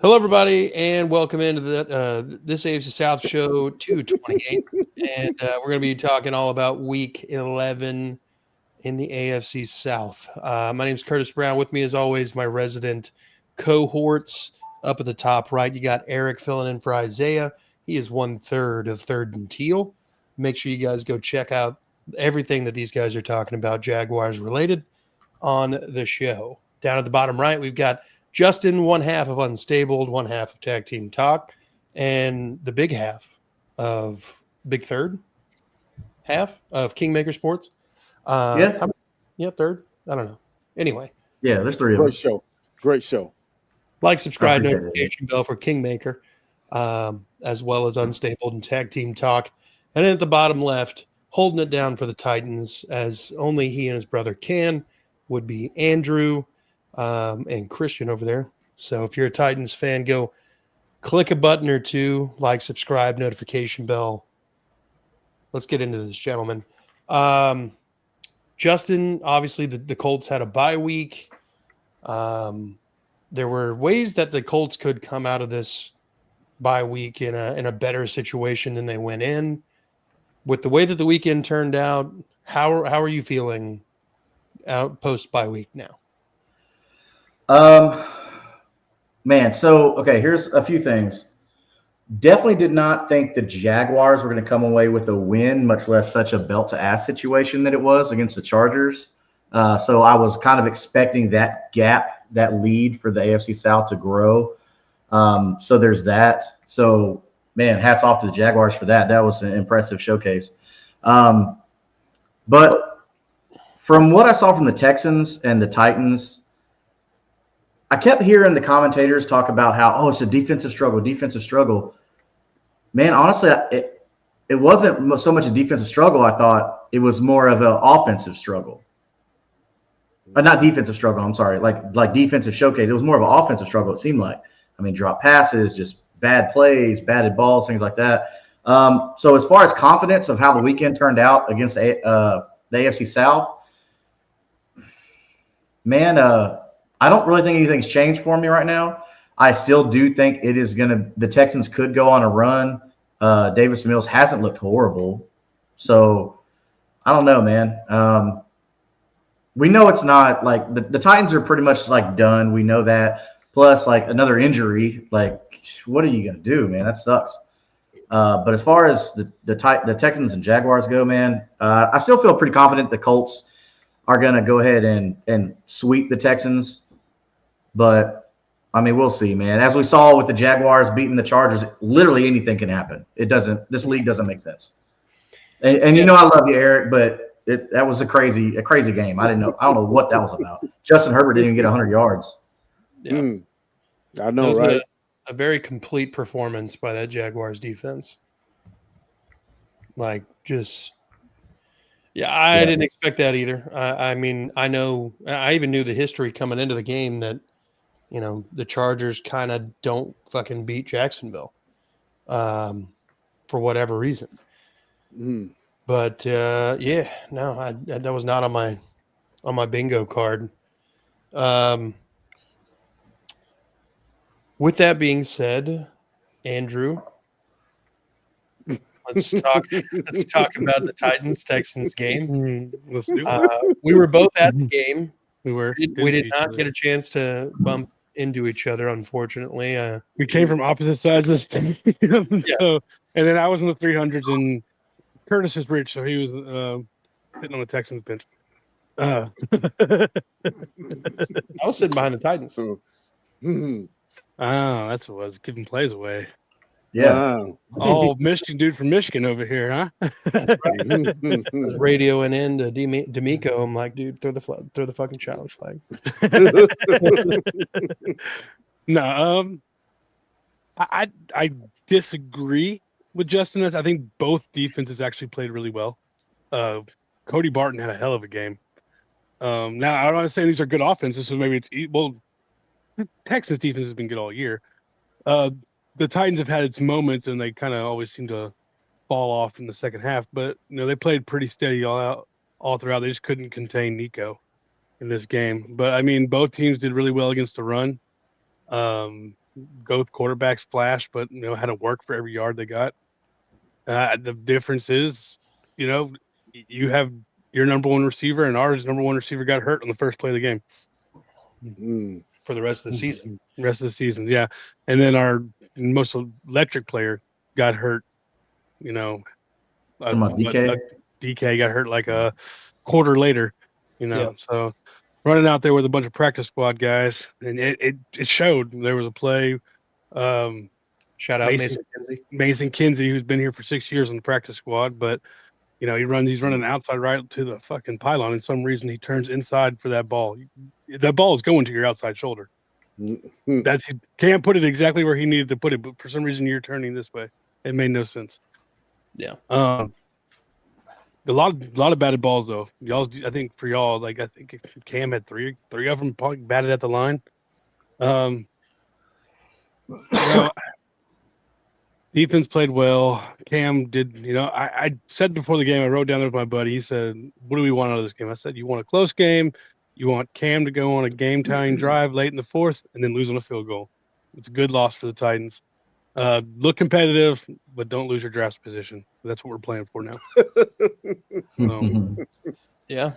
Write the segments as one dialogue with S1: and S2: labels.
S1: Hello, everybody, and welcome into this AFC South show 228. And we're going to be talking all about Week 11 in the AFC South. My name is Curtis Brown. With me, as always, my resident cohorts. Up at the top right, you got Eric filling in for Isaiah. He is 1/3 of Third and Teal. Make sure you guys go check out everything that these guys are talking about Jaguars related on the show. Down at the bottom right, we've got Justin, one half of Unstabled, one half of Tag Team Talk, and the big half of Big Third half of Kingmaker Sports. Third. I don't know. Anyway.
S2: Yeah, there's three of us.
S3: Great show.
S1: Like, subscribe, notification bell for Kingmaker, as well as Unstabled and Tag Team Talk. And then at the bottom left, holding it down for the Titans, as only he and his brother can, would be Andrew and Christian over there. So if you're a Titans fan, go click a button or two, like, subscribe, notification bell. Let's get into this, gentlemen. Justin, obviously the Colts had a bye week. There were ways that the Colts could come out of this bye week in a better situation than they went in. With the way that the weekend turned out, how are you feeling out post bye week now?
S2: Man, so okay, here's a few things. Definitely did not think the Jaguars were going to come away with a win, much less such a belt to ass situation that it was against the Chargers. So I was kind of expecting that gap, that lead for the AFC South to grow. So there's that. So man, hats off to the Jaguars for that. That was an impressive showcase. But from what I saw from the Texans and the Titans, I kept hearing the commentators talk about how, it's a defensive struggle. Man, honestly, it wasn't so much a defensive struggle. I thought it was more of an offensive struggle. Not defensive struggle, I'm sorry, like defensive showcase. It was more of an offensive struggle, it seemed like. I mean, drop passes, just bad plays, batted balls, things like that. So as far as confidence of how the weekend turned out against the AFC South, man, I don't really think anything's changed for me right now. I still do think it is the Texans could go on a run. Davis Mills hasn't looked horrible. So I don't know, man. We know it's not like the Titans are pretty much like done. We know that. Plus, like, another injury, like, what are you going to do, man? That sucks. But as far as the Texans and Jaguars go, man, I still feel pretty confident the Colts are going to go ahead and sweep the Texans. But, I mean, we'll see, man. As we saw with the Jaguars beating the Chargers, literally anything can happen. This league doesn't make sense. And you know I love you, Eric, but that was a crazy game. I don't know what that was about. Justin Herbert didn't even get 100 yards.
S1: Yeah.
S3: I know, right?
S1: A very complete performance by that Jaguars defense. Like, just, I didn't expect that either. I mean, I know, I even knew the history coming into the game that, the Chargers kind of don't fucking beat Jacksonville for whatever reason. But, that was not on my bingo card. With that being said, Andrew, let's talk about the Titans-Texans game.
S4: Let's do it.
S1: We were both at the game.
S4: We were.
S1: We did not get a chance to bump into each other, unfortunately.
S4: We came from opposite sides of the stadium. So, and then I was in the 300s, and Curtis is rich, so he was sitting on the Texans bench.
S1: I was sitting behind the Titans.
S4: Oh, that's what it was. Giving plays away.
S2: Yeah.
S4: Oh, Michigan dude from Michigan over here, huh?
S1: Radioing in to D'Amico. I'm like, dude, throw the fucking challenge flag.
S4: No, I disagree with Justin. I think both defenses actually played really well. Cody Barton had a hell of a game. Now, I don't want to say these are good offenses, so maybe Texas defense has been good all year. The Titans have had its moments, and they kind of always seem to fall off in the second half. But they played pretty steady all throughout. They just couldn't contain Nico in this game. But I mean, both teams did really well against the run. both quarterbacks flash, but had to work for every yard they got. The difference is, you have your number one receiver and ours number one receiver got hurt on the first play of the game.
S1: For the rest of the season.
S4: Rest of the season, yeah. And then our most electric player got hurt. DK got hurt like a quarter later. So running out there with a bunch of practice squad guys, and it showed. There was a play.
S1: Shout out
S4: Mason Kinsey, who's been here for 6 years on the practice squad, but he's running outside right to the fucking pylon, and some reason he turns inside for that ball. That ball is going to your outside shoulder. He can't put it exactly where he needed to put it, but for some reason you're turning this way. It made no sense.
S1: Yeah.
S4: A lot of batted balls though. I think for y'all, I think Cam had three of them batted at the line. Defense played well. Cam did, I said before the game, I wrote down there with my buddy. He said, "What do we want out of this game?" I said, "You want a close game. You want Cam to go on a game-tying drive late in the fourth and then lose on a field goal. It's a good loss for the Titans. Look competitive, but don't lose your draft position. That's what we're playing for now."
S1: Yeah.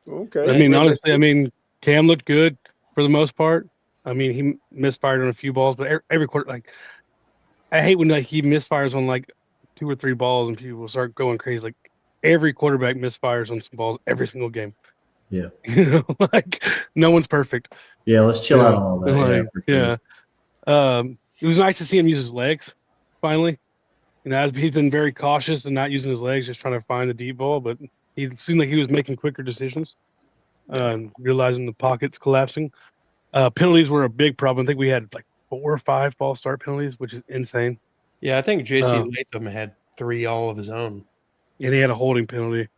S3: Okay.
S4: Honestly, Cam looked good for the most part. He misfired on a few balls, but every quarter, I hate when he misfires on 2 or 3 balls and people start going crazy. Every quarterback misfires on some balls every single game.
S2: Yeah.
S4: No one's perfect.
S2: Yeah, let's chill out on all that.
S4: It was nice to see him use his legs finally. He's been very cautious and not using his legs, just trying to find the deep ball, but he seemed like he was making quicker decisions, realizing the pocket's collapsing. Penalties were a big problem. I think we had 4 or 5 false start penalties, which is insane.
S1: Yeah, I think JC Latham had 3 all of his own.
S4: And he had a holding penalty.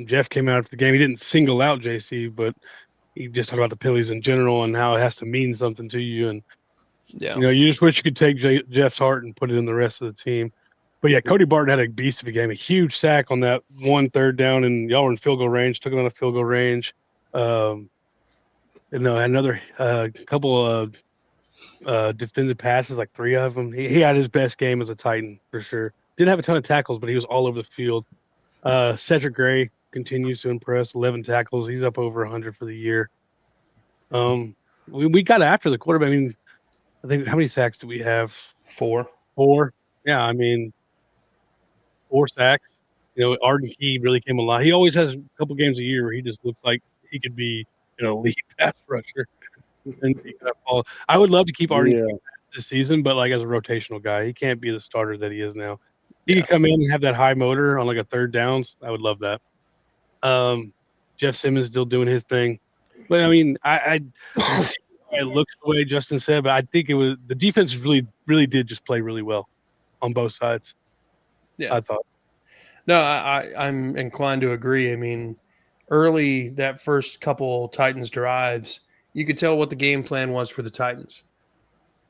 S4: Jeff came out after the game. He didn't single out JC, but he just talked about the penalties in general and how it has to mean something to you. And you just wish you could take Jeff's heart and put it in the rest of the team. But yeah, Cody Barton had a beast of a game, a huge sack on that 1 3rd down, and y'all were in field goal range. Took it on a field goal range. Another couple of defended passes, 3 of them. He had his best game as a Titan for sure. Didn't have a ton of tackles, but he was all over the field. Cedric Gray continues to impress. 11 tackles. He's up over 100 for the year. We got after the quarterback. I think how many sacks do we have?
S1: 4.
S4: 4. Yeah, 4 sacks. Arden Key really came alive. He always has a couple games a year where he just looks like he could be lead pass rusher. And I would love to keep Arden this season, but as a rotational guy, he can't be the starter that he is now. He could come in and have that high motor on a 3rd downs. I would love that. Jeff Simmons still doing his thing, but I it looks the way Justin said, but I think it was the defense really did just play really well on both sides.
S1: Yeah,
S4: I thought.
S1: No, I'm inclined to agree. Early that first couple Titans drives, you could tell what the game plan was for the Titans.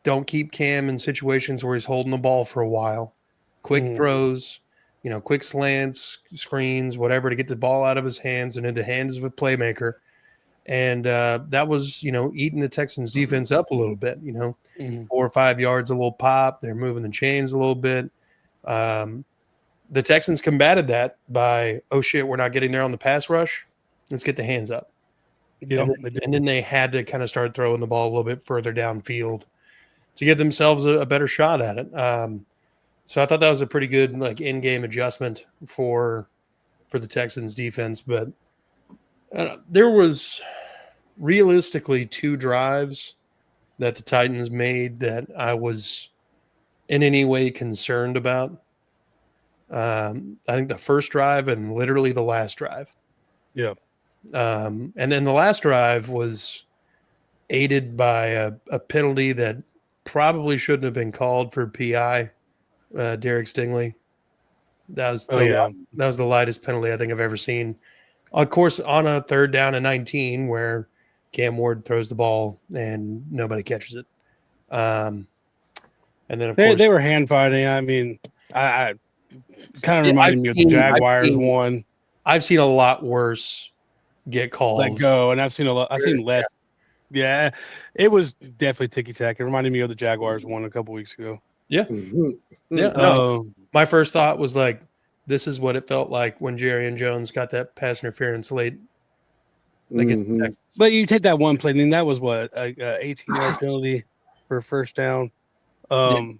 S1: Don't keep Cam in situations where he's holding the ball for a while. Quick throws, quick slants, screens, whatever, to get the ball out of his hands and into hands of a playmaker. And that was, eating the Texans defense up a little bit, 4 or 5 yards, a little pop. They're moving the chains a little bit. The Texans combated that by, oh shit, we're not getting there on the pass rush. Let's get the hands up.
S4: Yeah,
S1: and then they had to kind of start throwing the ball a little bit further downfield to give themselves a better shot at it. So I thought that was a pretty good in-game adjustment for the Texans defense. But there was realistically 2 drives that the Titans made that I was in any way concerned about. I think the first drive and literally the last drive.
S4: Yeah.
S1: And then the last drive was aided by a penalty that probably shouldn't have been called for PI. Derek Stingley. That was the lightest penalty I think I've ever seen. Of course, on a 3rd down and 19 where Cam Ward throws the ball and nobody catches it. And then of course
S4: they were hand fighting. I kind of reminded me of the Jaguars one.
S1: I've seen a lot worse get called.
S4: Let go, and I've seen less Yeah, it was definitely ticky-tack. It reminded me of the Jaguars one a couple weeks ago.
S1: Yeah.
S3: Mhm.
S1: Yeah. No,
S4: Um,
S1: my first thought was like, this is what it felt like when Jerry and Jones got that pass interference late against the
S3: Mhm.
S1: Texans.
S4: but you take that one play, I mean, that was what a 18-yard penalty for a first down. I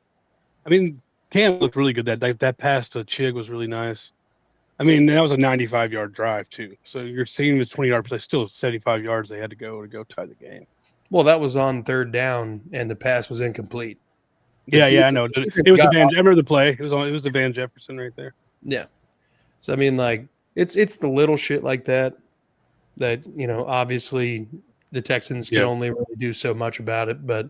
S4: mean, Cam looked really good. That pass to Chig was really nice. I mean, that was a 95-yard drive too. So you're seeing the 20-yard play, still 75 yards they had to go tie the game.
S1: Well, that was on third down, and the pass was incomplete. The
S4: Yeah, I know.
S1: defense
S4: It was the
S1: got
S4: Van.
S1: off-
S4: I remember the play. It was the Van Jefferson right there.
S1: Yeah. So I mean, like, it's the little shit like that obviously the Texans can
S4: Yeah.
S1: only really do so much about it, but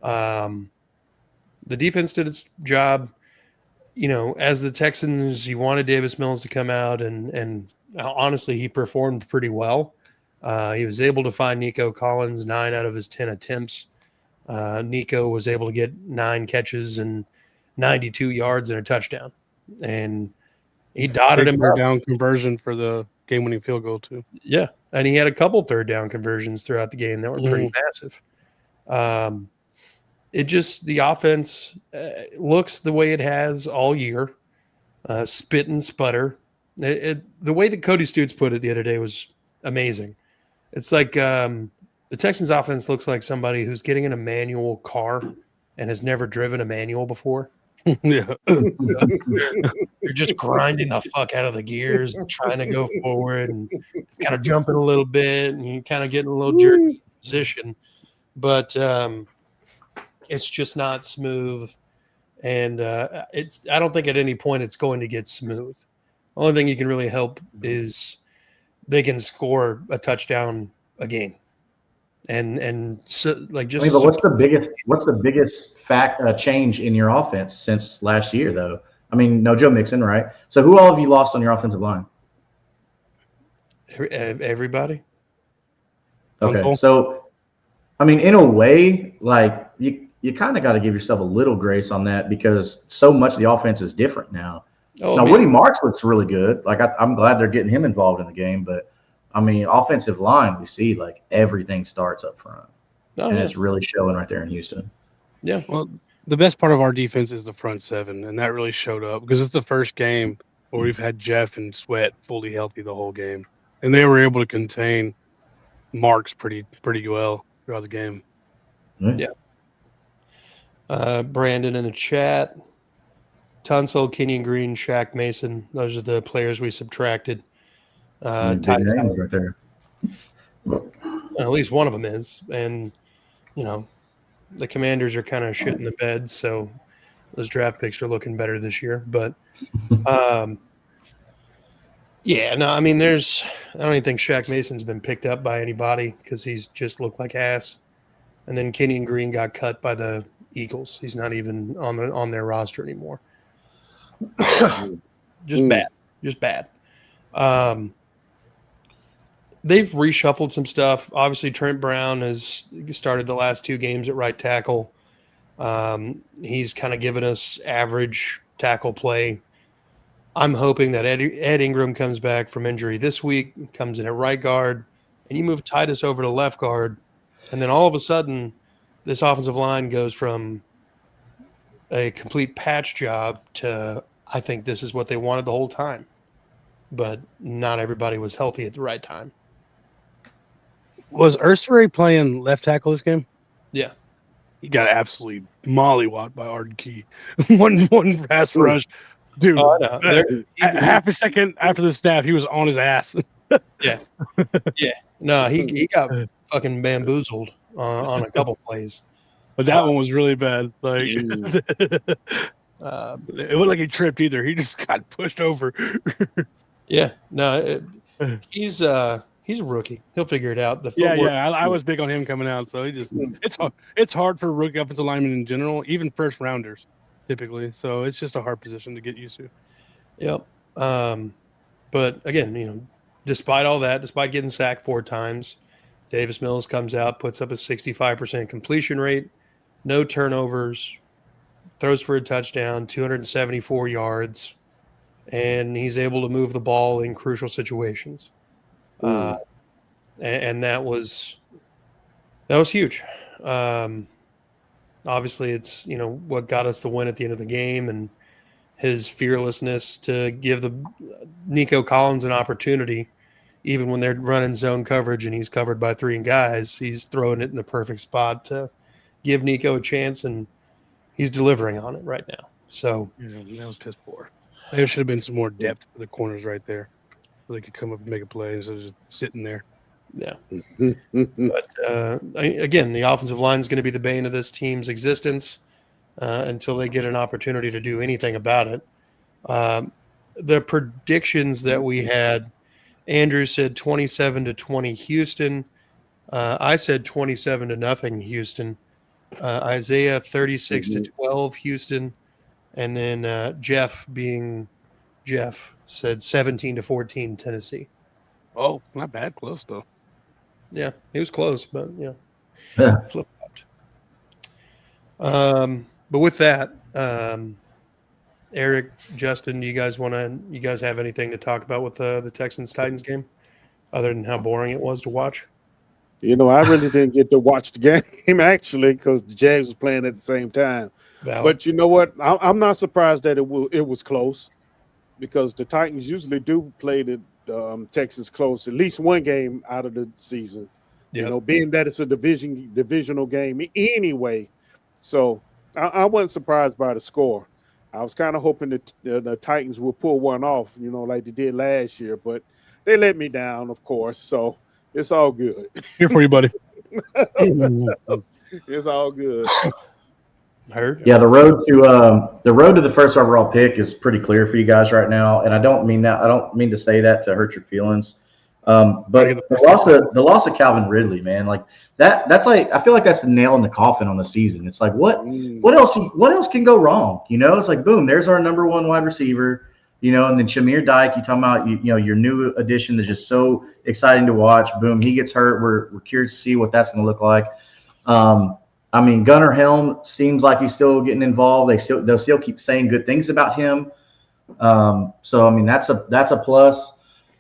S1: the defense did its job. As the Texans, you wanted Davis Mills to come out, and honestly, he performed pretty well. He was able to find Nico Collins 9 out of his 10 attempts. Nico was able to get 9 catches and 92 yards and a touchdown, and he dotted
S4: Big
S1: him
S4: third
S1: up.
S4: down conversion for the game-winning field goal too.
S1: Yeah, and he had a couple third down conversions throughout the game that were pretty massive. The offense looks the way it has all year, spit and sputter. The way that Cody Stutes put it the other day was amazing. It's like the Texans offense looks like somebody who's getting in a manual car and has never driven a manual before.
S4: Yeah.
S1: You're just grinding the fuck out of the gears and trying to go forward, and it's kind of jumping a little bit, and you're kind of getting a little jerky position, but it's just not smooth. And I don't think at any point it's going to get smooth. The only thing you can really help is they can score a touchdown a game. And so, like, just
S2: but what's the biggest change in your offense since last year, though? I mean, no Joe Mixon, right? So who all have you lost on your offensive line?
S1: everybody.
S2: Okay, so I mean, in a way, like you kind of got to give yourself a little grace on that because so much of the offense is different now. Now, Woody Marks looks really good. Like I'm glad they're getting him involved in the game, but I mean, offensive line, we see like everything starts up front, and it's really showing right there in Houston.
S1: Yeah.
S4: Well, the best part of our defense is the front seven, and that really showed up because it's the first game where we've had Jeff and Sweat fully healthy the whole game, and they were able to contain Marks pretty well throughout the game.
S1: Yeah. Brandon in the chat. Tunsil, Kenyon Green, Shaq Mason. Those are the players we subtracted.
S2: Big names right there.
S1: At least one of them is. And, the Commanders are kind of shitting the bed, so those draft picks are looking better this year. But, yeah, no, I mean, I don't even think Shaq Mason's been picked up by anybody because he's just looked like ass. And then Kenyon Green got cut by the Eagles. He's not even on their roster anymore. Just bad. They've reshuffled some stuff. Obviously, Trent Brown has started the last 2 games at right tackle. He's kind of given us average tackle play. I'm hoping that Ed Ingram comes back from injury this week, comes in at right guard, and you move Titus over to left guard. And then all of a sudden, this offensive line goes from a complete patch job to, I think this is what they wanted the whole time. But not everybody was healthy at the right time.
S4: Was Urseray playing left tackle this game?
S1: Yeah.
S4: He got absolutely mollywopped by Arden Key. one pass rush. Dude, half a second after the snap, he was on his ass.
S1: Yeah. No, he got fucking bamboozled on a couple plays.
S4: But that one was really bad. Like it wasn't like he tripped either. He just got pushed over.
S1: Yeah. No, he's a rookie. He'll figure it out.
S4: I was big on him coming out. So it's hard for rookie offensive linemen in general, even first rounders typically. So it's just a hard position to get used to.
S1: Yep. But again, despite all that, despite getting sacked 4 times, Davis Mills comes out, puts up a 65% completion rate, no turnovers, throws for a touchdown, 274 yards, and he's able to move the ball in crucial situations. And that was That was huge. Obviously, it's what got us the win at the end of the game, and his fearlessness to give the Nico Collins an opportunity, even when they're running zone coverage and he's covered by 3 guys, he's throwing it in the perfect spot to give Nico a chance, and he's delivering on it right now. So
S4: that was piss poor. There should have been some more depth for the corners right there, so they could come up and make a play instead of just sitting there.
S1: Yeah. But again, the offensive line is going to be the bane of this team's existence until they get an opportunity to do anything about it. The predictions that we had, Andrew said 27-20 Houston. I said 27-0 Houston. Isaiah 36-12 Houston. And then Jeff, being Jeff, said 17-14 Tennessee.
S4: Oh, not bad. Close, though.
S1: Yeah, it was close, but
S2: Yeah.
S1: flip-flopped. But with that, Eric, Justin, do you guys have anything to talk about with the Texans-Titans game other than how boring it was to watch?
S3: I really didn't get to watch the game, actually, because the Jags was playing at the same time.
S1: Valid.
S3: But you know what? I'm not surprised that it was close, because the Titans usually do play the Texans close at least one game out of the season.
S1: Yep.
S3: Being that it's a divisional game anyway. So I wasn't surprised by the score. I was kind of hoping that the Titans would pull one off, like they did last year, but they let me down, of course. So it's all good.
S4: Here for you, buddy.
S3: It's all good.
S1: Heard?
S2: Yeah, the road to the first overall pick is pretty clear for you guys right now, and I don't mean to say that to hurt your feelings. But the loss of Calvin Ridley, man, like that's like, I feel like that's the nail in the coffin on the season. It's like what else can go wrong? It's like, boom, there's our number 1 wide receiver, and then Shamir Dyke, you talking about your new addition is just so exciting to watch. Boom, he gets hurt. We're curious to see what that's going to look like. I mean, Gunnar Helm seems like he's still getting involved. They'll still keep saying good things about him. So I mean, that's a plus.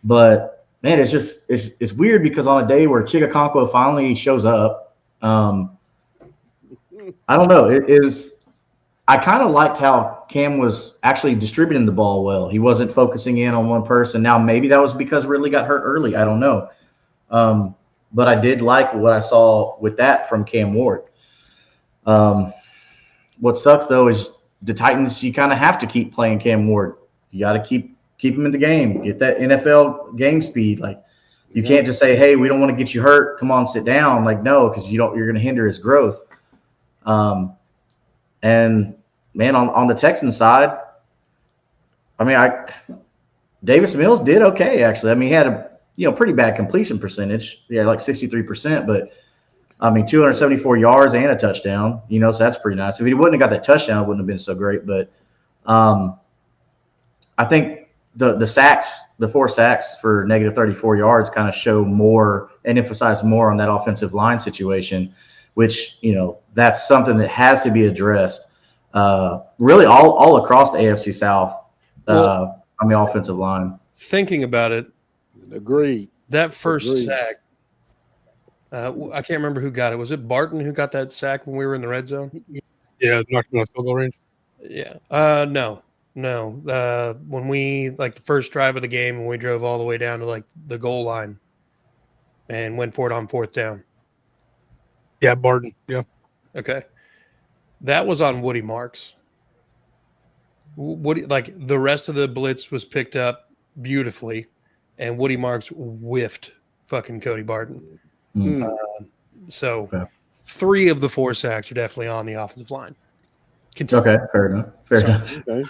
S2: But man, it's weird, because on a day where Chigakonkwo finally shows up, I don't know. I kind of liked how Cam was actually distributing the ball well. He wasn't focusing in on one person. Now maybe that was because Ridley got hurt early. I don't know. But I did like what I saw with that from Cam Ward. What sucks though is the Titans, you kind of have to keep playing Cam Ward. You got to keep him in the game, get that NFL game speed. Like, you can't just say, hey, we don't want to get you hurt, come on, sit down. Like, no, because you're going to hinder his growth. And man, on the Texans side, I mean, Davis Mills did okay, actually. I mean, he had a pretty bad completion percentage. Yeah, like 63%, but I mean, 274 yards and a touchdown, so that's pretty nice. If he wouldn't have got that touchdown, it wouldn't have been so great. But I think the sacks, the 4 sacks for negative 34 yards kind of show more and emphasize more on that offensive line situation, which, that's something that has to be addressed really all across the AFC South on the offensive line.
S1: Thinking about it,
S3: Agreed.
S1: that first sack, I can't remember who got it. Was it Barton who got that sack when we were in the red zone?
S4: Yeah, knocked him on field goal range.
S1: Yeah. No. When we, like, the first drive of the game, when we drove all the way down to like the goal line and went for it on 4th down.
S4: Yeah, Barton. Yeah.
S1: Okay. That was on Woody Marks. Woody, like, the rest of the blitz was picked up beautifully, and Woody Marks whiffed fucking Cody Barton. So 3 of the 4 sacks are definitely on the offensive line. Continue.
S2: Okay, fair enough. Okay.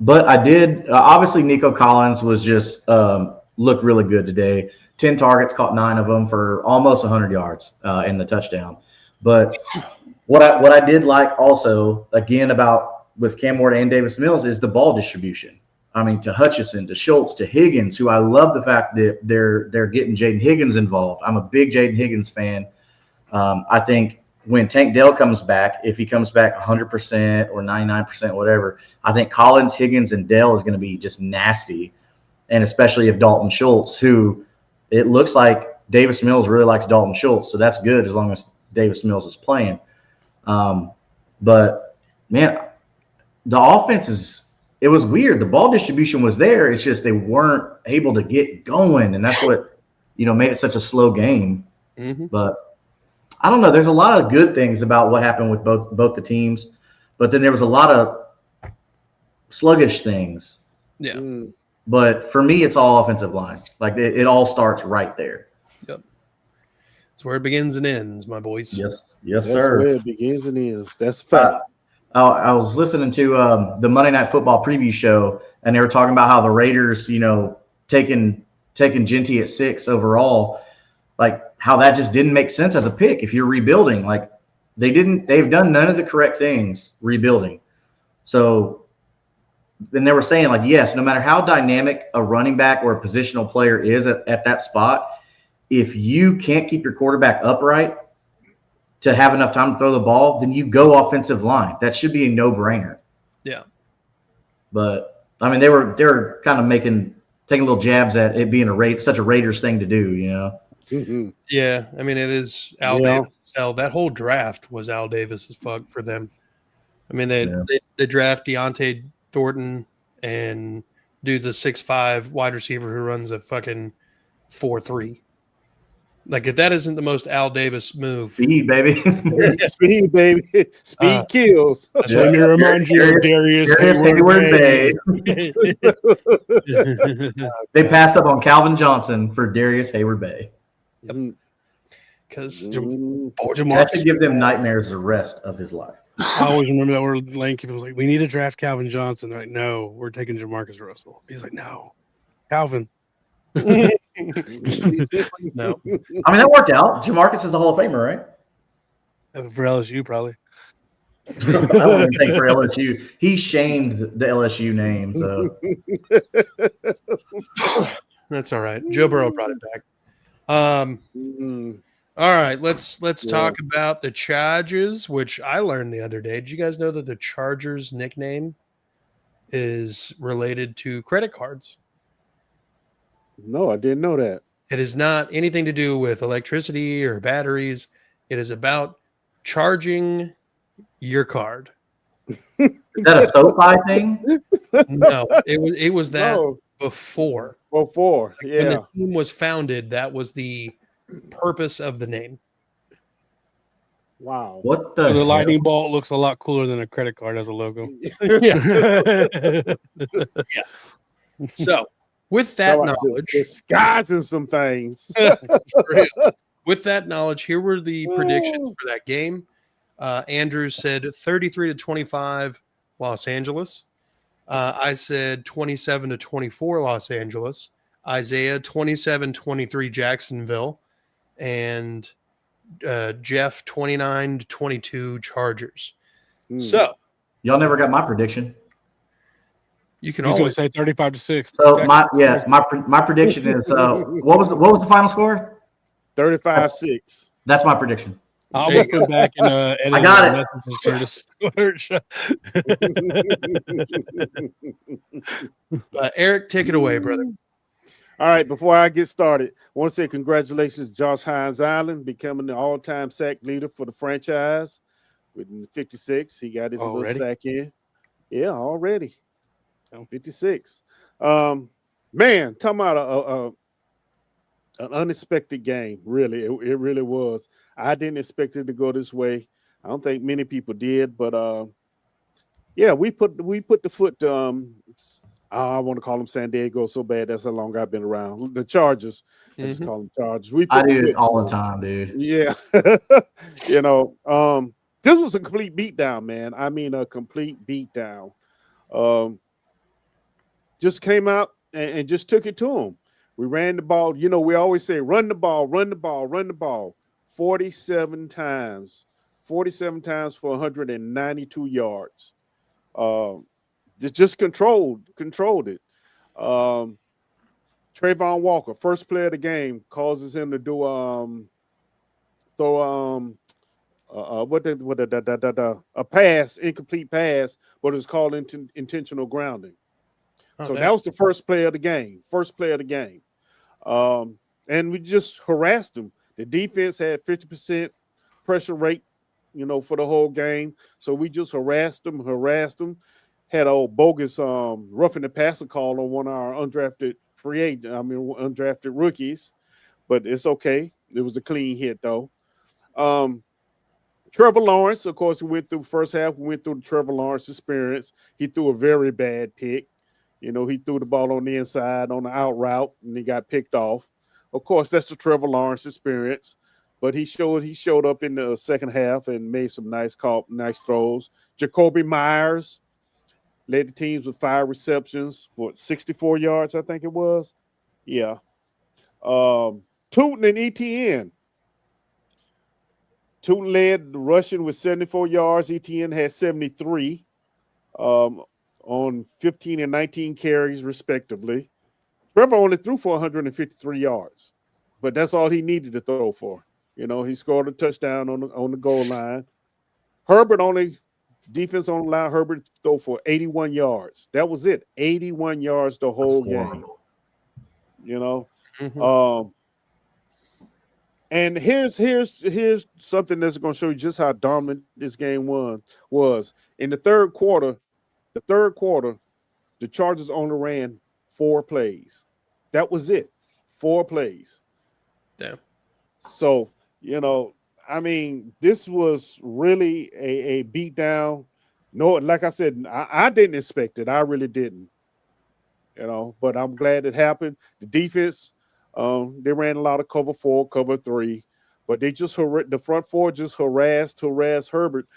S2: But I did obviously Nico Collins was just looked really good today. 10 targets, caught 9 of them for almost 100 yards in the touchdown. But what I did like also, again, about with Cam Ward and Davis Mills, is the ball distribution. I mean, to Hutchinson, to Schultz, to Higgins, who I love the fact that they're getting Jaden Higgins involved. I'm a big Jaden Higgins fan. I think when Tank Dell comes back, if he comes back 100% or 99%, whatever, I think Collins, Higgins, and Dell is going to be just nasty. And especially if Dalton Schultz, who it looks like Davis Mills really likes Dalton Schultz, so that's good as long as Davis Mills is playing. But man, the offense it was weird. The ball distribution was there. It's just they weren't able to get going, and that's what made it such a slow game.
S1: Mm-hmm.
S2: But I don't know. There's a lot of good things about what happened with both the teams, but then there was a lot of sluggish things.
S1: Yeah.
S2: But for me, it's all offensive line. Like it all starts right there.
S1: Yep. It's where it begins and ends, my boys.
S2: Yes,
S3: That's
S2: sir.
S3: where it begins and ends. That's fact.
S2: I was listening to the Monday Night Football preview show, and they were talking about how the Raiders, taking Genty at 6 overall, like how that just didn't make sense as a pick if you're rebuilding. Like they've done none of the correct things rebuilding. So then they were saying, like, yes, no matter how dynamic a running back or a positional player is at that spot, if you can't keep your quarterback upright to have enough time to throw the ball, then you go offensive line. That should be a no-brainer.
S1: Yeah.
S2: But I mean, they were kind of taking little jabs at it being such a Raiders thing to do,
S3: Mm-hmm.
S1: Yeah, I mean, it is Al Davis. That whole draft was Al Davis as fuck for them. I mean, they draft Deontay Thornton, and dude's a 6'5" wide receiver who runs a fucking 4.3. Like, if that isn't the most Al Davis move,
S2: speed, baby.
S3: Speed, baby. Speed kills.
S4: That's when it reminds you of Darius Hayward Bay.
S2: They passed up on Calvin Johnson for Darius Hayward Bay.
S1: because
S2: That should give them nightmares the rest of his life.
S4: I always remember that where Lane Kiffin was like, "We need to draft Calvin Johnson." They're like, "No, we're taking Jamarcus Russell." He's like, "No, Calvin."
S1: no.
S2: I mean, that worked out. Jamarcus is a Hall of Famer, right?
S4: For LSU, probably.
S2: I don't even think for LSU. He shamed the LSU name, so
S1: That's all right. Joe Burrow brought it back. All right, let's talk about the Chargers, which I learned the other day. Did you guys know that the Chargers nickname is related to credit cards?
S3: No, I didn't know that.
S1: It is not anything to do with electricity or batteries. It is about charging your card.
S2: Is that a SoFi thing?
S1: No, it was that before.
S3: Before, yeah.
S1: When the team was founded, that was the purpose of the name.
S3: Wow.
S2: What
S4: the lightning bolt looks a lot cooler than a credit card as a logo.
S1: Yeah. So, with that knowledge,
S3: disguising some things.
S1: With that knowledge, here were the predictions for that game. Andrew said 33-25 Los Angeles. I said 27-24 Los Angeles. Isaiah 27-23 Jacksonville, and Jeff 29-22 Chargers. So
S2: y'all never got my prediction.
S1: You can
S4: He's
S1: always
S4: say 35-6.
S2: So my prediction is what was the final score?
S3: 35-6.
S2: That's my prediction.
S4: I'll go back and edit.
S2: I got
S1: it. Eric, take it away, brother.
S3: All right, before I get started, I want to say congratulations to Josh Hines Allen becoming the all-time sack leader for the franchise with 56. He got his little sack in. Yeah, already. 56. Man, talking about an unexpected game. Really, it really was. I didn't expect it to go this way. I don't think many people did, but we put the foot. I want to call them San Diego so bad. That's how long I've been around. The Chargers. I just call them Chargers.
S2: I do it all the time, dude.
S3: Yeah. This was a complete beatdown, man. I mean, a complete beatdown. Just came out and just took it to them. We ran the ball. We always say, run the ball, run the ball, run the ball. 47 times. 47 times for 192 yards. Just controlled it. Trayvon Walker, first play of the game, causes him to do a pass, incomplete pass, but it's called intentional grounding. So that was the first play of the game. and we just harassed them. The defense had 50% pressure rate, for the whole game. So we just harassed them. Had a bogus roughing the passer call on one of our undrafted undrafted rookies, but it's okay. It was a clean hit though. Trevor Lawrence, of course, we went through first half. We went through the Trevor Lawrence experience. He threw a very bad pick. He threw the ball on the inside on the out route, and he got picked off. Of course, that's the Trevor Lawrence experience. But he showed up in the second half and made some nice throws. Jacoby Myers led the teams with 5 receptions for 64 yards, I think it was. Yeah. Tootin and ETN. Tootin led the rushing with 74 yards. ETN had 73 on 15 and 19 carries, respectively. Trevor only threw for 153 yards, but that's all he needed to throw for. He scored a touchdown on the goal line. Defense on the line, Herbert threw for 81 yards. That was it. 81 yards the whole game.
S1: Mm-hmm.
S3: And here's something that's going to show you just how dominant this game was. In the third quarter, the Chargers only ran 4 plays. That was it. 4 plays.
S1: Yeah.
S3: So, this was really a beatdown. No, like I said, I didn't expect it. I really didn't. But I'm glad it happened. The defense, they ran a lot of cover 4, cover 3, but they just the front 4 just harassed Herbert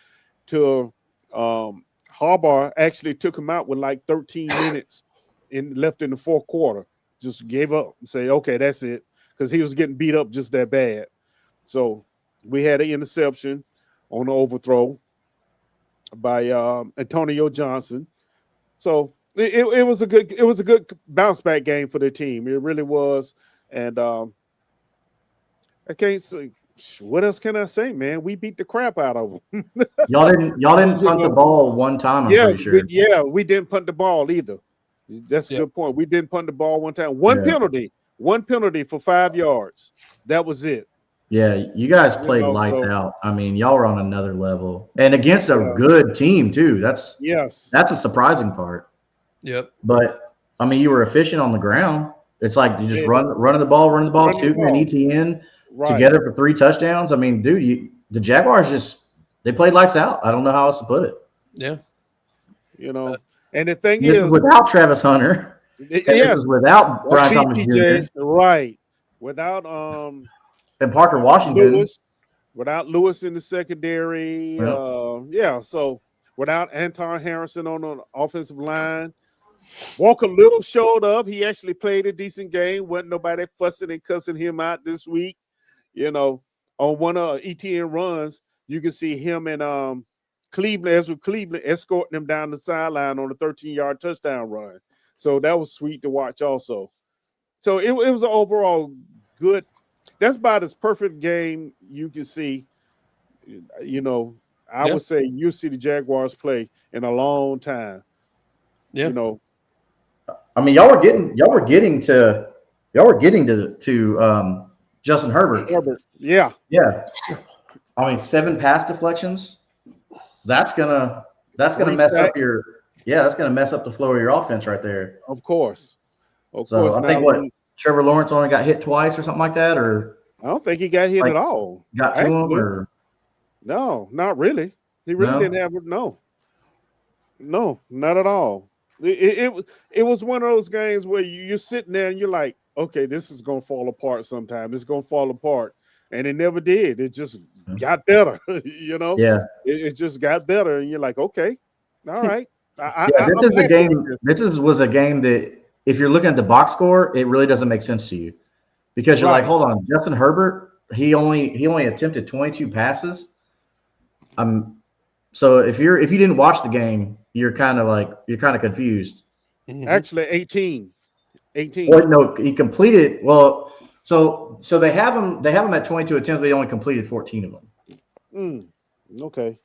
S3: to Harbaugh actually took him out with like 13 minutes left in the fourth quarter. Just gave up and say, okay, that's it, because he was getting beat up just that bad. So we had an interception on the overthrow by Antonio Johnson. So it was a good bounce back game for the team. It really was. And I can't say what else can I say, man. We beat the crap out of them.
S2: Y'all didn't punt the ball one time. I'm pretty sure.
S3: We didn't punt the ball either. That's a good point. We didn't punt the ball one time. One penalty for 5 yards. That was it.
S2: Yeah, you guys played lights out. Y'all were on another level, and against a good team too. That's a surprising part.
S1: Yep.
S2: But you were efficient on the ground. It's like you just running the ball, shooting and ETN together for 3 touchdowns. Dude, the Jaguars they played lights out. I don't know how else to put it.
S1: Yeah.
S3: And the thing
S2: is without Travis Hunter. This is without Brian Thomas Jr.
S3: Right. Without
S2: and Parker Washington.
S3: Without Lewis in the secondary. So without Anton Harrison on the offensive line. Walker Little showed up. He actually played a decent game. Wasn't nobody fussing and cussing him out this week. On one of ETN runs, you can see him and Cleveland escorting him down the sideline on a 13-yard touchdown run. So that was sweet to watch also. So it was an overall good. That's about as perfect game you can see. I would say you see the Jaguars play in a long time.
S1: Yeah.
S2: Y'all were getting to Justin Herbert.
S3: Yeah.
S2: 7 pass deflections. That's gonna mess up your. Yeah, that's gonna mess up the flow of your offense right there.
S3: Of course.
S2: I think Trevor Lawrence only got hit twice or something like that, or
S3: I don't think he got hit at all.
S2: Got to him, or
S3: no, not really. He really didn't have it. No, not at all. It was one of those games where you're sitting there and you're like, okay, this is gonna fall apart sometime. It's gonna fall apart, and it never did. It just got better.
S2: Yeah.
S3: It just got better, and you're like, okay, all right.
S2: This was a game that if you're looking at the box score, it really doesn't make sense to you because you're like, hold on, Justin Herbert, he only attempted 22 passes. So if you didn't watch the game, you're kind of confused.
S3: Actually, 18.
S2: Well, no, he completed. Well, so they have him at 22 attempts, but he only completed 14 of them.
S3: Okay.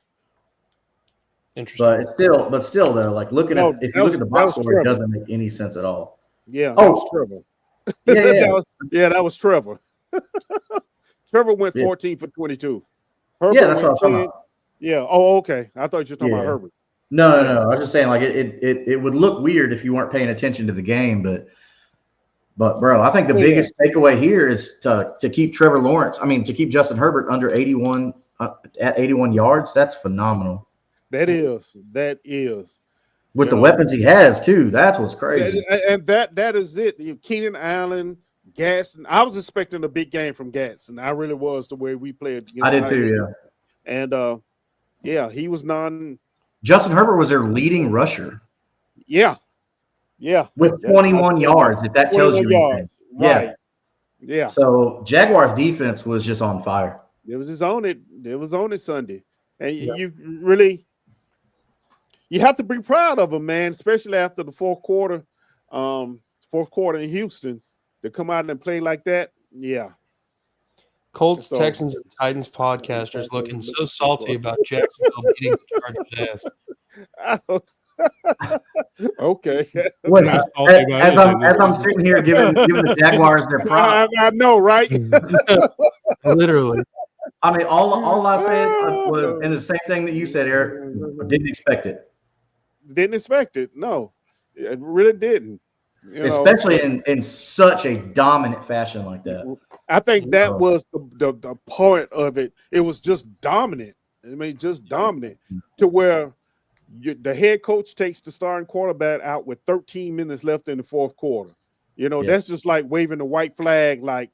S1: Interesting.
S2: But still though, like if you look at the box score, it doesn't make any sense at all.
S3: Yeah, that was trouble. That was Trevor. Trevor went 14 for 22. Herbert
S2: Yeah, that's what I
S3: went
S2: was talking
S3: 10.
S2: about.
S3: Yeah. Oh, okay. I thought you were talking about Herbert.
S2: No. I was just saying, like, it would look weird if you weren't paying attention to the game, but bro, I think the biggest takeaway here is to keep Trevor Lawrence. I mean, to keep Justin Herbert under 81 at 81 yards. That's phenomenal.
S3: That is.
S2: With the weapons he has too. That's what's crazy.
S3: And that is it. Keenan Allen, Gatson. I was expecting a big game from Gatson. I really was, the way we played against.
S2: I did too. Yeah.
S3: And he was non.
S2: Justin Herbert was their leading rusher.
S3: Yeah.
S2: With 21 yards, if that tells you anything.
S3: Right. Yeah.
S2: So Jaguars defense was just on fire.
S3: It was on it Sunday. And you really, you have to be proud of them, man, especially after the fourth quarter in Houston, to come out and play like that. Yeah.
S1: Colts, Texans, and Titans podcasters looking so salty about Jacksonville beating the Chargers' ass.
S3: Okay.
S2: Wait, as I'm sitting here giving the Jaguars their props.
S3: I know, right?
S1: Literally.
S2: I mean, all I said was, and the same thing that you said, Eric. Didn't expect it.
S3: Didn't expect it. No, it really didn't.
S2: Especially in such a dominant fashion like that.
S3: I think that was the point of it. It was just dominant. I mean, just dominant to where the head coach takes the starting quarterback out with 13 minutes left in the fourth quarter. That's just like waving the white flag, like,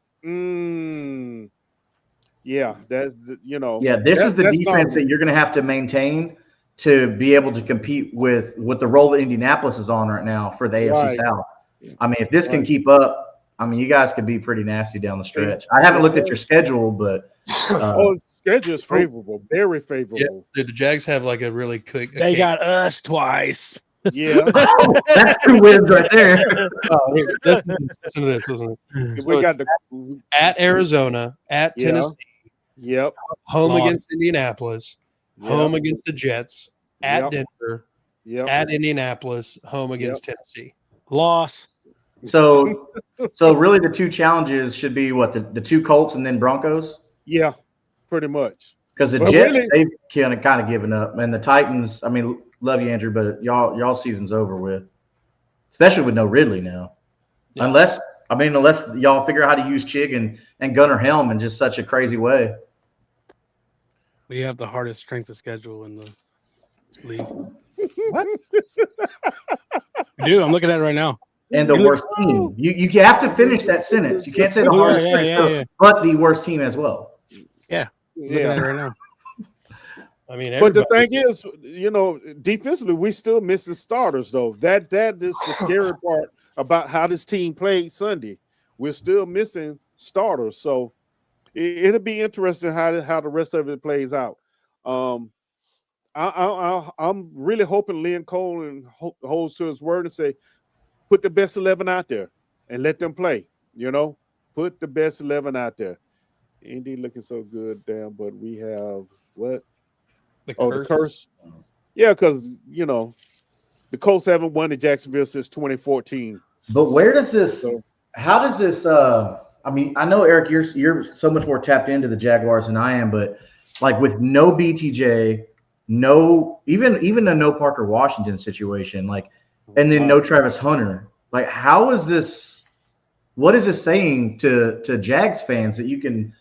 S3: yeah, that's
S2: this is the defense that you're going to have to maintain to be able to compete with the role that Indianapolis is on right now for the AFC South. I mean, if this can keep up, I mean, you guys could be pretty nasty down the stretch. I haven't looked at your schedule, but
S3: the schedule is favorable, very favorable.
S1: Yeah, the Jags have like a really quick.
S4: They got us twice.
S3: Yeah,
S2: that's 2 wins right there.
S1: Listen to this.
S3: We got
S1: at Arizona, at Tennessee.
S3: Yep.
S1: Home against Indianapolis. Home against the Jets. At Denver. At Indianapolis. Home against Tennessee.
S4: Loss.
S2: So really the two challenges should be what, the 2 Colts and then Broncos?
S3: Yeah, pretty much.
S2: Because the Jets, they've kind of given up. And the Titans, I mean, love you, Andrew, but y'all season's over with. Especially with no Ridley now. Yeah. Unless y'all figure out how to use Chig and Gunnar Helm in just such a crazy way.
S4: We have the hardest strength of schedule in the league.
S3: What?
S4: We do. I'm looking at it right now.
S2: And the worst team. You have to finish that sentence. You can't say the hardest strength, but the worst team as well.
S4: Yeah. Looking at it right now.
S1: I mean,
S3: but the thing is, defensively, we still missing starters, though. That is the scary part about how this team played Sunday. We're still missing starters, so it'll be interesting how the rest of it plays out. I'm really hoping Lynn Coleman holds to his word and say, put the best 11 out there and let them play. Put the best 11 out there. Indy looking so good, damn, but we have what? The curse. Yeah, because the Colts haven't won in Jacksonville since 2014.
S2: But where does this? How does this? I mean, I know, Eric, you're so much more tapped into the Jaguars than I am, but like with no BTJ, no even a no Parker Washington situation, like, and then no Travis Hunter. Like, how is this? What is this saying to Jags fans that you can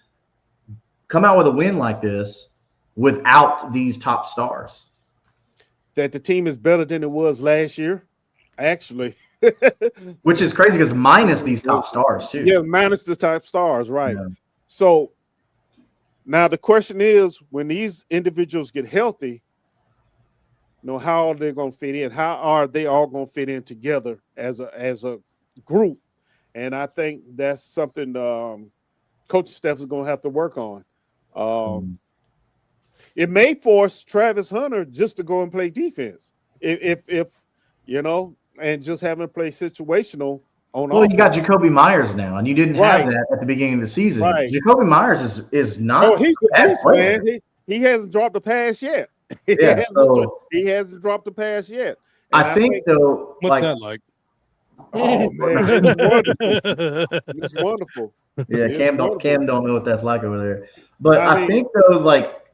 S2: come out with a win like this without these top stars?
S3: That the team is better than it was last year, actually.
S2: Which is crazy because minus these top stars too.
S3: Yeah, minus the top stars, right? Yeah. So now the question is, when these individuals get healthy, how are they going to fit in? How are they all going to fit in together as a group? And I think that's something Coach Steph is going to have to work on. It may force Travis Hunter just to go and play defense, if and just have him play situational on.
S2: Well, you got Jacoby Myers now, and you didn't have that at the beginning of the season. Right. Jacoby Myers is not.
S3: Oh, he's a beast, man. He hasn't dropped a pass yet. He hasn't dropped a pass yet.
S2: And I think though,
S4: what's that like?
S3: Oh man, it's wonderful. It's wonderful.
S2: Yeah,
S3: It's
S2: Cam
S3: wonderful.
S2: don't know what that's like over there. But
S3: I
S2: I
S3: mean,
S2: think though, like,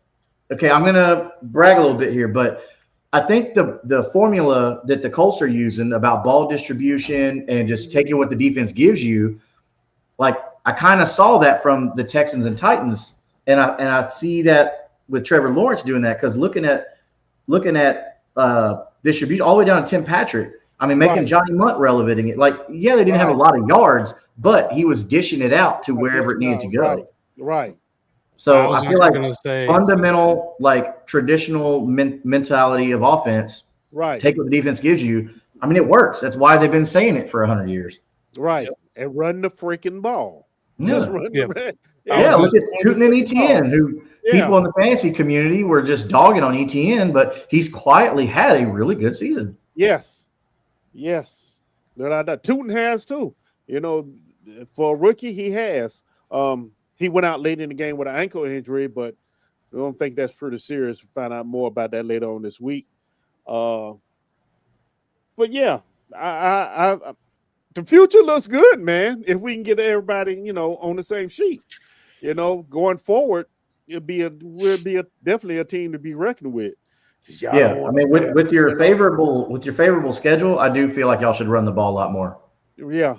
S2: okay, I'm gonna brag a little bit here, but I think the formula that the Colts are using about ball distribution and just taking what the defense gives you, like I kind of saw that from the Texans and Titans, and I see that with Trevor Lawrence doing that because looking at distribution all the way down to Tim Patrick. I mean, making
S3: right,
S2: Johnny Munt relevant. Like, yeah, they didn't have a
S3: right.
S2: lot of yards, but he was dishing it out to
S3: I just
S2: wherever it needed to
S3: now, right,
S2: go.
S3: right,
S4: I
S2: So
S4: was
S2: I feel
S4: actually
S2: like
S4: gonna say
S2: fundamental, like traditional mentality of offense,
S3: right,
S2: take what the defense gives you. I mean, it works. That's why they've been saying it for 100 years.
S3: right.
S1: Yep.
S3: And run the freaking ball. Just
S2: Yeah.
S3: run
S4: Yeah.
S3: the
S2: Yeah, look
S3: just
S2: at
S3: run
S2: Tootin and
S3: the freaking ball.
S2: ETN, who
S3: Yeah.
S2: people in the fantasy community were just dogging on ETN, but he's quietly had a really good season.
S3: Yes. Yes. Tootin has too. You know, for a rookie, he has. He went out late in the game with an ankle injury, but I don't think that's pretty serious. We'll find out more about that later on this week. But yeah, I the future looks good, man. If we can get everybody, on the same sheet, going forward, we'll be definitely a team to be reckoned with. Y'all don't
S2: Yeah, I
S3: want
S2: mean,
S3: to,
S2: with your favorable schedule, I do feel like y'all should run the ball a lot more.
S3: yeah,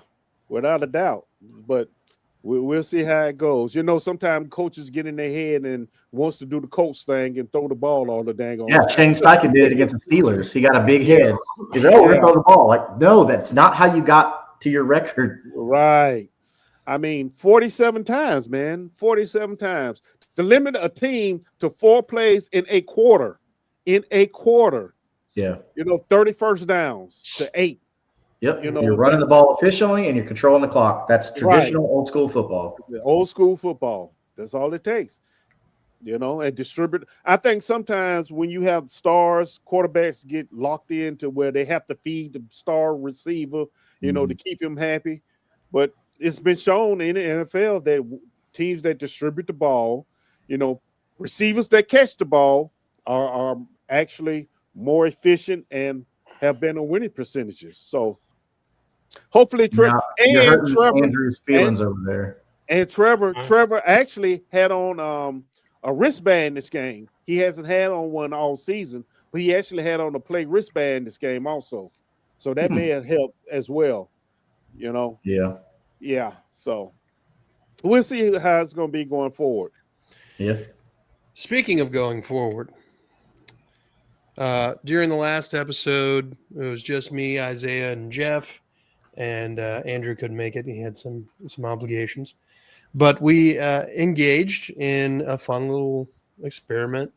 S3: without a doubt. But we'll see how it goes. Sometimes coaches get in their head and wants to do the coach thing and throw the ball all the dang on
S2: Yeah,
S3: time.
S2: Shane Steichen did it against the Steelers. He got a big
S3: Yeah.
S2: head. He's like, oh, we're
S3: Yeah.
S2: gonna throw the ball. Like, no, that's not how you got to your record.
S3: Right. I mean, 47 times, man. 47 times. To limit a team to 4 plays in a quarter.
S2: Yeah.
S3: 30 first downs to 8.
S2: Yep. You're running the ball efficiently and you're controlling the clock. That's traditional old school football.
S3: Old school football. That's all it takes. And distribute. I think sometimes when you have stars, quarterbacks get locked into where they have to feed the star receiver, to keep him happy. But it's been shown in the NFL that teams that distribute the ball, receivers that catch the ball are actually more efficient and have better winning percentages. So hopefully,
S2: Now, you're hurting
S3: Trevor
S2: Andrew's feelings over there.
S3: and Trevor actually had on a wristband this game. He hasn't had on one all season, but he actually had on a play wristband this game also. So that may have helped as well.
S2: Yeah.
S3: Yeah. So we'll see how it's going to be going forward.
S2: Yeah.
S1: Speaking of going forward, during the last episode, it was just me, Isaiah, and Jeff, and Andrew couldn't make it. He had some obligations. But we engaged in a fun little experiment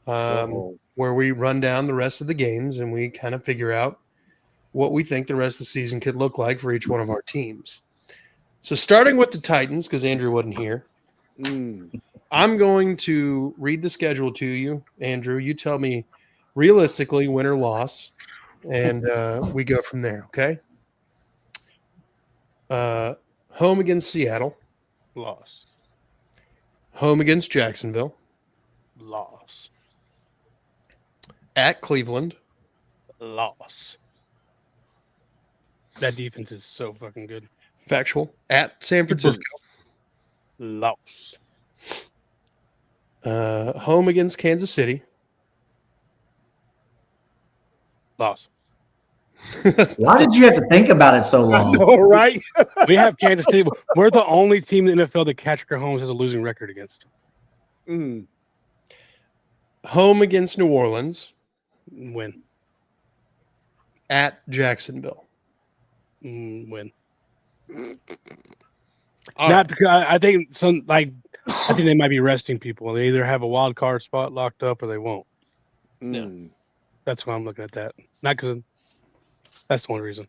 S1: where we run down the rest of the games and we kind of figure out what we think the rest of the season could look like for each one of our teams. So starting with the Titans, because Andrew wasn't here, I'm going to read the schedule to you. Andrew, you tell me realistically win or loss, and we go from there, okay? Home against Seattle.
S4: loss.
S1: Home against Jacksonville.
S4: Loss.
S1: At Cleveland.
S4: Loss. That defense is so fucking good.
S1: Factual. At San Francisco.
S4: Loss.
S1: Home against Kansas City.
S4: Loss.
S2: Why did you have to think about it so long?
S3: All right.
S4: We have Kansas City. We're the only team in the NFL that Patrick Mahomes has a losing record against.
S1: Home against New Orleans.
S4: Win.
S1: At Jacksonville.
S4: Win.
S1: All
S4: Not because I think I think they might be resting people. They either have a wild card spot locked up or they won't. That's why I'm looking at that. Not because that's the only reason.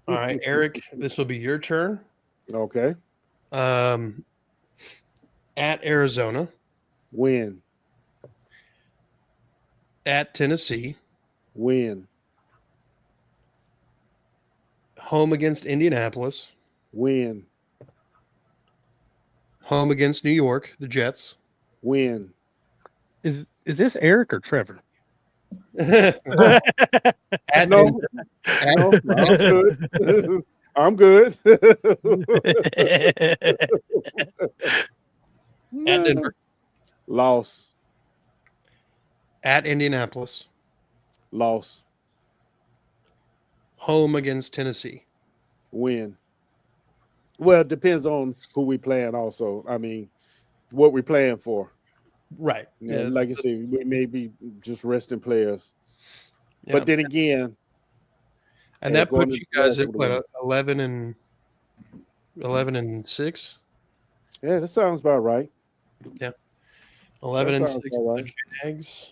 S1: All right, Eric, this will be your turn.
S3: Okay.
S1: At Arizona.
S3: Win.
S1: At Tennessee.
S3: Win.
S1: Home against Indianapolis.
S3: Win.
S1: Home against New York, the Jets.
S3: Win.
S4: Is this Eric or Trevor?
S1: At
S3: No, no, I'm good. I'm good.
S1: At Denver.
S3: Loss.
S1: At Indianapolis.
S3: Loss.
S1: Home against Tennessee.
S3: Win. Well, it depends on who we playing also. I mean, what we playing for.
S1: Right.
S3: Yeah, like I said, we may be just resting players.
S1: Yeah.
S3: But then again,
S1: and that puts you guys at what, 11 and 6?
S3: Yeah, that sounds about right.
S1: Yeah. 11 and 6 for
S3: right.
S1: the Jags.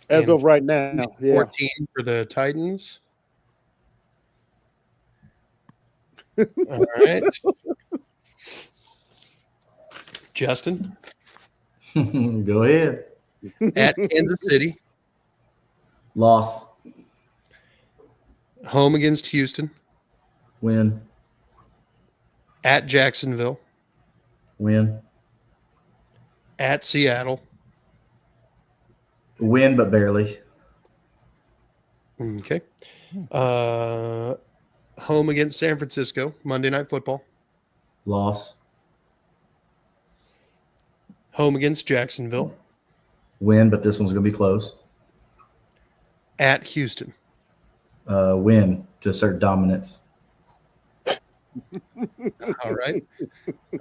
S3: As of right now,
S1: 14 for the Titans. All right. Justin.
S2: Go ahead.
S1: At Kansas City.
S2: Loss.
S1: Home against Houston.
S2: Win.
S1: At Jacksonville.
S2: Win.
S1: At Seattle.
S2: Win, but barely.
S1: Okay. Home against San Francisco. Monday Night Football.
S2: Loss.
S1: Home against Jacksonville.
S2: Win, but this one's going to be close.
S1: At Houston.
S2: Win to assert dominance.
S1: All right.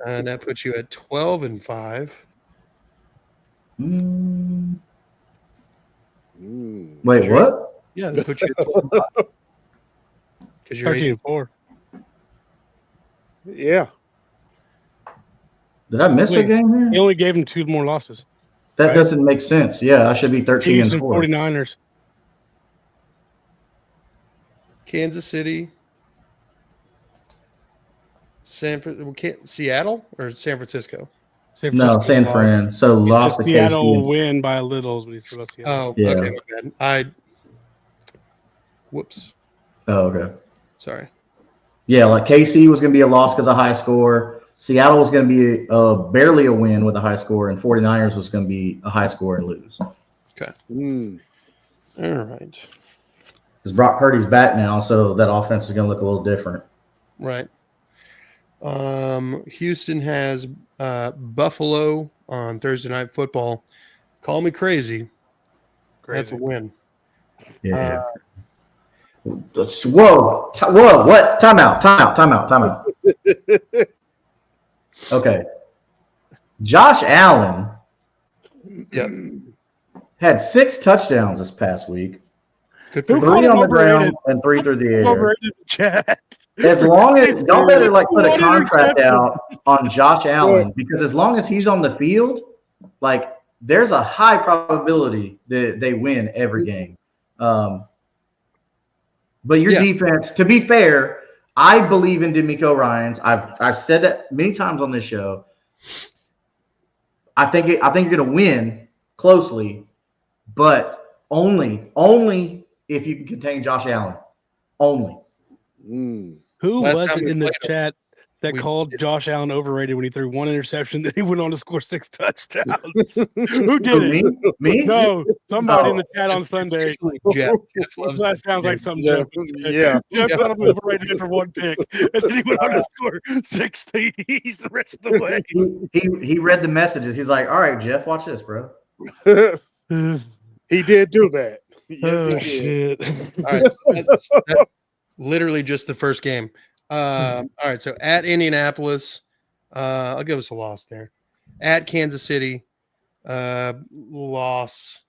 S1: And that puts you at 12 and 5.
S2: Wait, what?
S1: Yeah, that puts you at 12 and 5. Because you're
S4: 13 and 4.
S3: Yeah.
S2: Did I miss a game here?
S4: He only gave him 2 more losses.
S2: That
S4: right?
S2: doesn't make sense. Yeah, I should be 13
S4: Chiefs
S2: and
S4: and
S2: 4.
S4: 49ers.
S1: Kansas City. Seattle or San Francisco?
S2: No, San Fran. So lost to
S4: Seattle
S2: KC.
S4: win by a little is what he said about Seattle.
S1: Oh,
S2: Yeah.
S1: okay, my bad. Whoops.
S2: Oh, okay.
S1: Sorry.
S2: Yeah, like KC was going to be a loss because of high score. Seattle was going to be barely a win with a high score, and 49ers was going to be a high score and lose.
S1: Okay. All right.
S2: Because Brock Purdy's back now, so that offense is going to look a little different.
S1: Right. Houston has Buffalo on Thursday Night Football. Call me crazy. That's a win.
S2: Yeah. Whoa! What? Time out. Okay. Josh Allen had 6 touchdowns this past week.
S1: Good for
S2: 3
S4: him.
S2: on the ground and 3 through the air.
S4: Overrated chat.
S2: As long as y'all better like put a contract out on Josh Allen, because as long as he's on the field, like there's a high probability that they win every game. But your defense, to be fair, I believe in D'Amico Ryans. I've said that many times on this show. I think you're going to win closely, but only if you can contain Josh Allen. Only.
S4: Who was it in the chat that called Josh Allen overrated when he threw 1 interception that he went on to score 6 touchdowns? Who did it?
S2: Me?
S4: No, somebody in the chat on Sunday.
S1: Jeff
S4: That sounds like something
S3: Jeff.
S4: Jeff thought he was overrated after 1 pick, and then he went on to score 6 TDs the rest of the way.
S2: He read the messages. He's like, all right, Jeff, watch this, bro.
S3: He did do that.
S4: Yes, he did.
S1: Shit. All right. That's literally just the first game. All right. So at Indianapolis, I'll give us a loss there. At Kansas City, loss.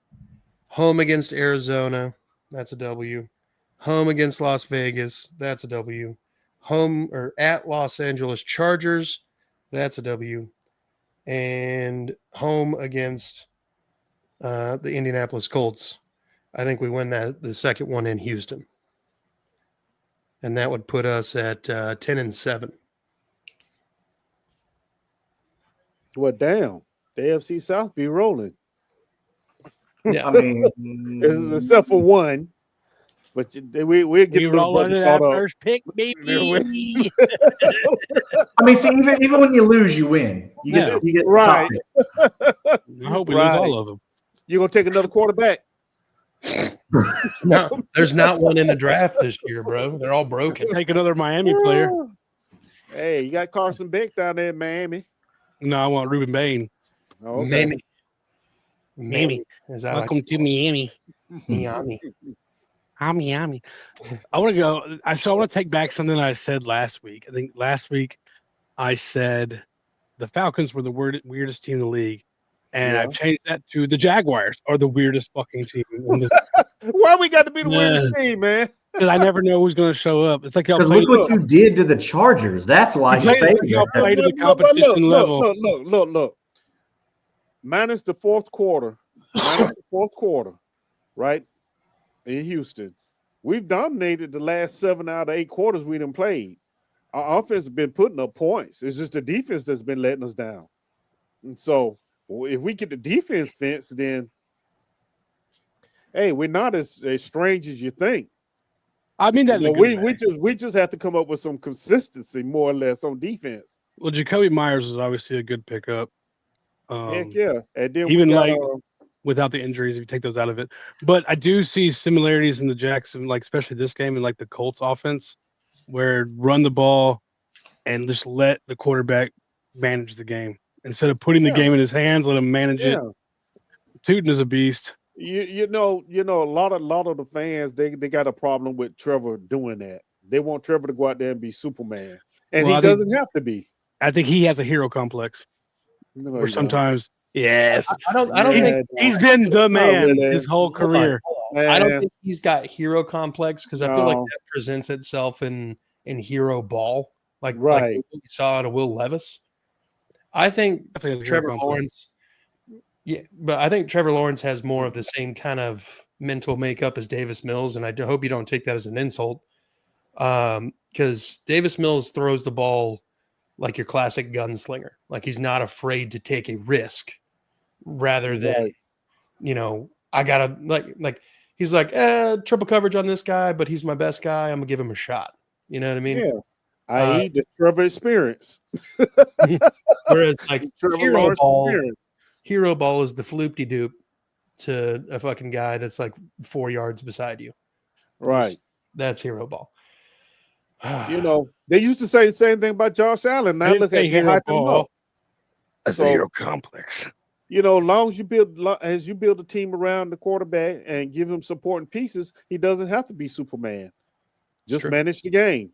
S1: Home against Arizona, that's a W. Home against Las Vegas, that's a W. Home or at Los Angeles Chargers, that's a W. And home against the Indianapolis Colts. I think we win the second one in Houston. And that would put us at 10 and 7.
S3: Well, damn. The AFC South be rolling.
S1: Yeah,
S2: I mean,
S3: except for one. But we'll get
S4: You roll under that first pick, baby.
S2: I mean, see, even when you lose, you win. You get
S3: right.
S2: the top pick.
S4: I hope we lose all of them.
S3: You gonna take another quarterback?
S1: No, there's not one in the draft this year, bro. They're all broken.
S4: Take another Miami player.
S3: Hey, you got Carson Beck down there in Miami.
S4: No, I want Ruben Bain.
S3: Oh, okay.
S1: Miami. Is that
S4: Welcome to Miami.
S1: Miami?
S4: Miami. I want to go. I want to take back something I said last week. I think last week I said the Falcons were the weirdest team in the league, and I've changed that to the Jaguars are the weirdest fucking team.
S3: Why we got to be the weirdest team, man?
S4: Because I never know who's going to show up. It's like y'all
S2: Look what you did to the Chargers. That's why
S4: y'all play to the competition level.
S3: Look. Minus the fourth quarter, right? In Houston, we've dominated the last 7 out of 8 quarters we done played. Our offense has been putting up points. It's just the defense that's been letting us down. And so, if we get the defense fence, then hey, we're not as strange as you think.
S4: I mean that
S3: we just have to come up with some consistency, more or less, on defense.
S4: Well, Jacoby Myers is obviously a good pickup.
S3: Heck yeah, and then
S4: even without the injuries, if you take those out of it. But I do see similarities in the Jackson, like especially this game and like the Colts offense, where run the ball and just let the quarterback manage the game instead of putting the game in his hands. Let him manage it. Tootin is a beast.
S3: You know, a lot of the fans they got a problem with Trevor doing that. They want Trevor to go out there and be Superman, and he doesn't have to be.
S4: I think he has a hero complex. Or sometimes, yes.
S1: I don't think
S4: he's been the man his whole career.
S1: I don't think he's got hero complex because I feel like that presents itself in hero ball, like what you saw out of Will Levis. I think Trevor Lawrence. Yeah, but I think Trevor Lawrence has more of the same kind of mental makeup as Davis Mills, and I hope you don't take that as an insult, because Davis Mills throws the ball like your classic gunslinger. Like he's not afraid to take a risk rather than, I gotta like he's like, triple coverage on this guy, but he's my best guy. I'm gonna give him a shot. You know what I mean?
S3: Yeah. I.e. the Trevor experience.
S1: Whereas like hero ball is the floop-de-doop to a fucking guy that's like 4 yards beside you.
S3: Right.
S1: That's hero ball.
S3: They used to say the same thing about Josh Allen. Now look at hero ball.
S4: That's a hero complex.
S3: Long as you build a team around the quarterback and give him supporting pieces, he doesn't have to be Superman. Just manage the game.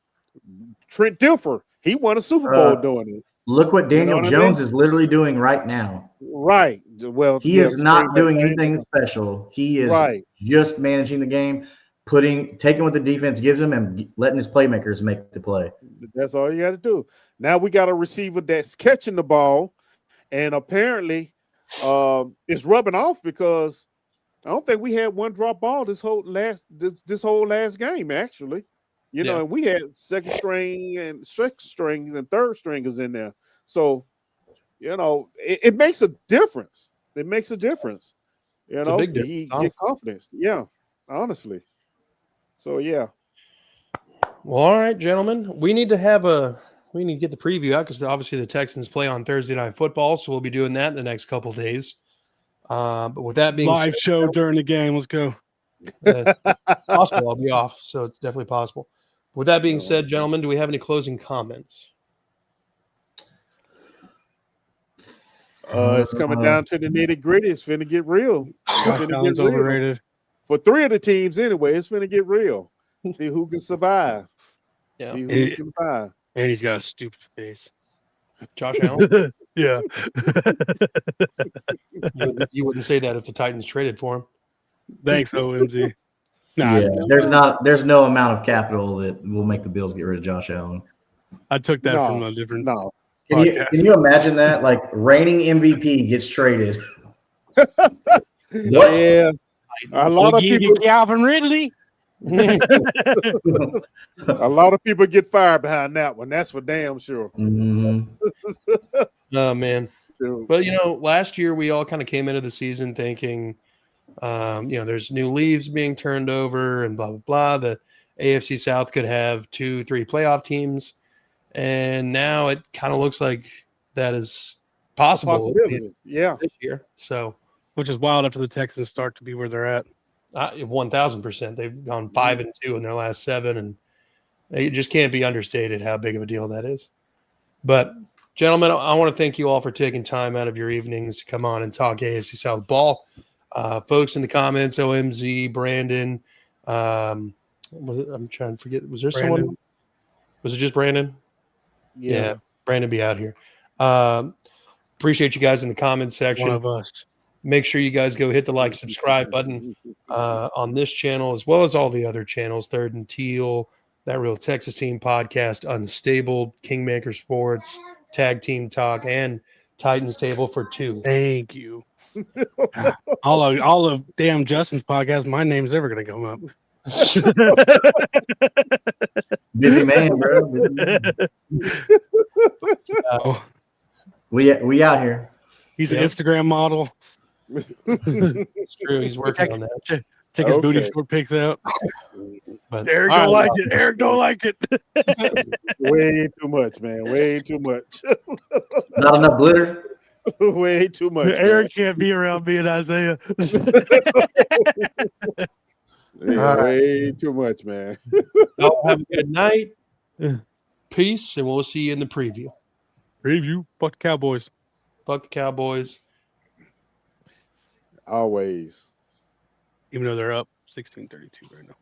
S3: Trent Dilfer, he won a Super Bowl doing it.
S2: Look what Daniel Jones is literally doing right now.
S3: Right. Well,
S2: he is not doing anything special. He is just managing the game, taking what the defense gives him and letting his playmakers make the play.
S3: That's all you got to do. Now we got a receiver that's catching the ball, and apparently it's rubbing off because I don't think we had one drop ball this whole last game, actually. And we had second string and sixth strings and third stringers in there. So, it makes a difference. It makes a difference.
S1: It's a big difference.
S3: He get confidence. Yeah, honestly. So, yeah.
S1: Well, all right, gentlemen. We need to get the preview out because obviously the Texans play on Thursday Night Football, so we'll be doing that in the next couple of days. But with that being
S4: live show during the game, let's go.
S1: Possible. I'll be off, so it's definitely possible. With that being said, gentlemen, do we have any closing comments?
S3: It's coming down to the nitty-gritty. It's finna get real.
S4: It's overrated.
S3: For 3 of the teams anyway, it's finna get real. See who can survive.
S1: Yeah.
S3: See who can survive.
S4: And he's got a stupid face.
S1: Josh Allen?
S4: Yeah.
S1: You wouldn't say that if the Titans traded for him.
S4: Thanks, OMG.
S2: There's no amount of capital that will make the Bills get rid of Josh Allen.
S4: I took that from a different
S2: Can you imagine that? Like reigning MVP gets traded.
S3: Yeah. A lot of people
S4: Calvin Ridley.
S3: A lot of people get fired behind that one. That's for damn sure.
S2: Mm-hmm.
S1: Oh man. But last year we all kind of came into the season thinking there's new leaves being turned over and blah, blah, blah. The AFC South could have 2-3 playoff teams. And now it kind of looks like that is possible.
S3: Yeah.
S1: This year. So,
S4: which is wild after the Texans start to be where they're at.
S1: 1000%. They've gone 5-2 in their last 7, and it just can't be understated how big of a deal that is. But gentlemen, I want to thank you all for taking time out of your evenings to come on and talk AFC South ball. Folks in the comments, OMZ, Brandon, I'm trying to forget. Was there someone? Was it just Brandon? Yeah, Brandon be out here. Appreciate you guys in the comments section.
S4: One of us.
S1: Make sure you guys go hit the like, subscribe button on this channel, as well as all the other channels, Third and Teal, That Real Texas Team Podcast, Unstable, Kingmaker Sports, Tag Team Talk, and Titans Table for 2.
S4: Thank you. all of damn Justin's podcast, my name's never going to come up.
S2: Busy man, bro. Busy man. We out here.
S4: He's an Instagram model.
S1: It's true. He's working on that.
S4: Check his booty short pics out.
S1: But
S4: Eric don't like it. Eric don't like it.
S3: Way too much, man. Way too much.
S2: Not enough glitter.
S3: Way too much.
S4: Eric can't be around me and Isaiah.
S3: Way too much, man.
S1: Y'all have a good night. Peace, and we'll see you in the preview.
S4: Preview. Fuck the Cowboys.
S1: Fuck the Cowboys.
S3: Always.
S4: Even though they're up 16-32 right now.